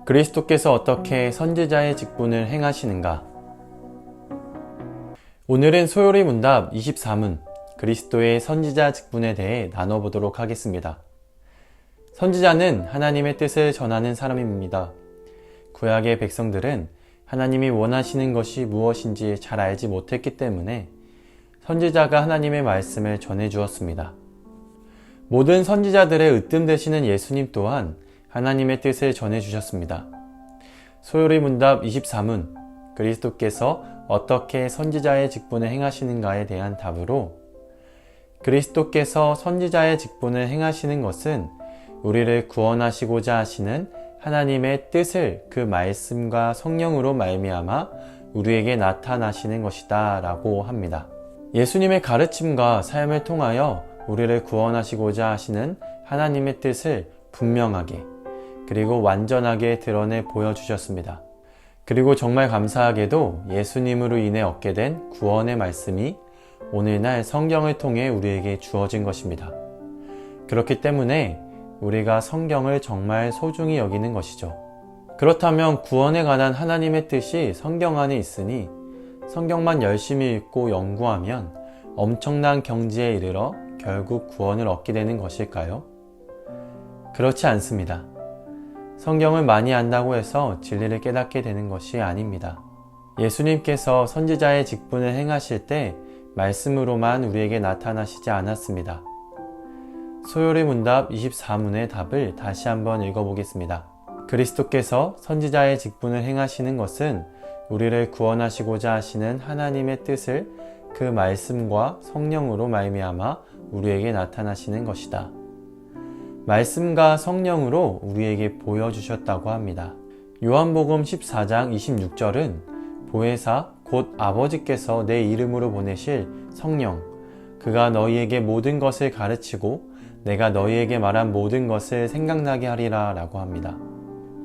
그리스도께서 어떻게 선지자의 직분을 행하시는가? 오늘은 소요리 문답 24문 그리스도의 선지자 직분에 대해 나눠보도록 하겠습니다. 선지자는 하나님의 뜻을 전하는 사람입니다. 구약의 백성들은 하나님이 원하시는 것이 무엇인지 잘 알지 못했기 때문에 선지자가 하나님의 말씀을 전해 주었습니다. 모든 선지자들의 으뜸 되시는 예수님 또한 하나님의 뜻을 전해 주셨습니다. 소요리 문답 24문 그리스도께서 어떻게 선지자의 직분을 행하시는가에 대한 답으로, 그리스도께서 선지자의 직분을 행하시는 것은 우리를 구원하시고자 하시는 하나님의 뜻을 그 말씀과 성령으로 말미암아 우리에게 나타나시는 것이다 라고 합니다. 예수님의 가르침과 삶을 통하여 우리를 구원하시고자 하시는 하나님의 뜻을 분명하게 그리고 완전하게 드러내 보여주셨습니다. 그리고 정말 감사하게도 예수님으로 인해 얻게 된 구원의 말씀이 오늘날 성경을 통해 우리에게 주어진 것입니다. 그렇기 때문에 우리가 성경을 정말 소중히 여기는 것이죠. 그렇다면 구원에 관한 하나님의 뜻이 성경 안에 있으니 성경만 열심히 읽고 연구하면 엄청난 경지에 이르러 결국 구원을 얻게 되는 것일까요? 그렇지 않습니다. 성경을 많이 안다고 해서 진리를 깨닫게 되는 것이 아닙니다. 예수님께서 선지자의 직분을 행하실 때 말씀으로만 우리에게 나타나시지 않았습니다. 소요리 문답 24문의 답을 다시 한번 읽어보겠습니다. 그리스도께서 선지자의 직분을 행하시는 것은 우리를 구원하시고자 하시는 하나님의 뜻을 그 말씀과 성령으로 말미암아 우리에게 나타나시는 것이다. 말씀과 성령으로 우리에게 보여주셨다고 합니다. 요한복음 14장 26절은 보혜사 곧 아버지께서 내 이름으로 보내실 성령, 그가 너희에게 모든 것을 가르치고 내가 너희에게 말한 모든 것을 생각나게 하리라 라고 합니다.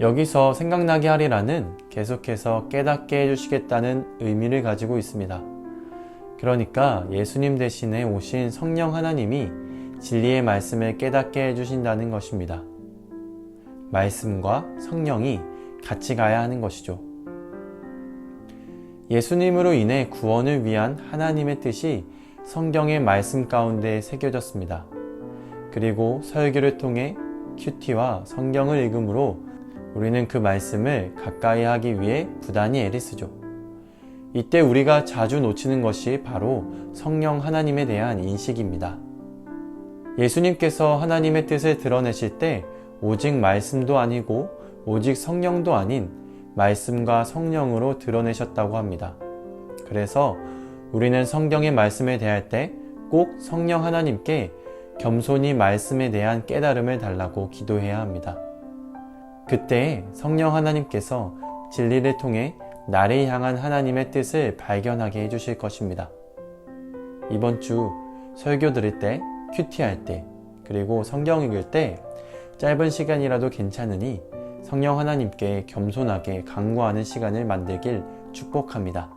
여기서 생각나게 하리라는 계속해서 깨닫게 해주시겠다는 의미를 가지고 있습니다. 그러니까 예수님 대신에 오신 성령 하나님이 진리의 말씀을 깨닫게 해주신다는 것입니다. 말씀과 성령이 같이 가야 하는 것이죠. 예수님으로 인해 구원을 위한 하나님의 뜻이 성경의 말씀 가운데 새겨졌습니다. 그리고 설교를 통해 큐티와 성경을 읽음으로 우리는 그 말씀을 가까이 하기 위해 부단히 애를 쓰죠. 이때 우리가 자주 놓치는 것이 바로 성령 하나님에 대한 인식입니다. 예수님께서 하나님의 뜻을 드러내실 때 오직 말씀도 아니고 오직 성령도 아닌 말씀과 성령으로 드러내셨다고 합니다. 그래서 우리는 성경의 말씀에 대할 때 꼭 성령 하나님께 겸손히 말씀에 대한 깨달음을 달라고 기도해야 합니다. 그때 성령 하나님께서 진리를 통해 나를 향한 하나님의 뜻을 발견하게 해주실 것입니다. 이번 주 설교 들을 때, 큐티할 때, 그리고 성경 읽을 때 짧은 시간이라도 괜찮으니 성령 하나님께 겸손하게 간구하는 시간을 만들길 축복합니다.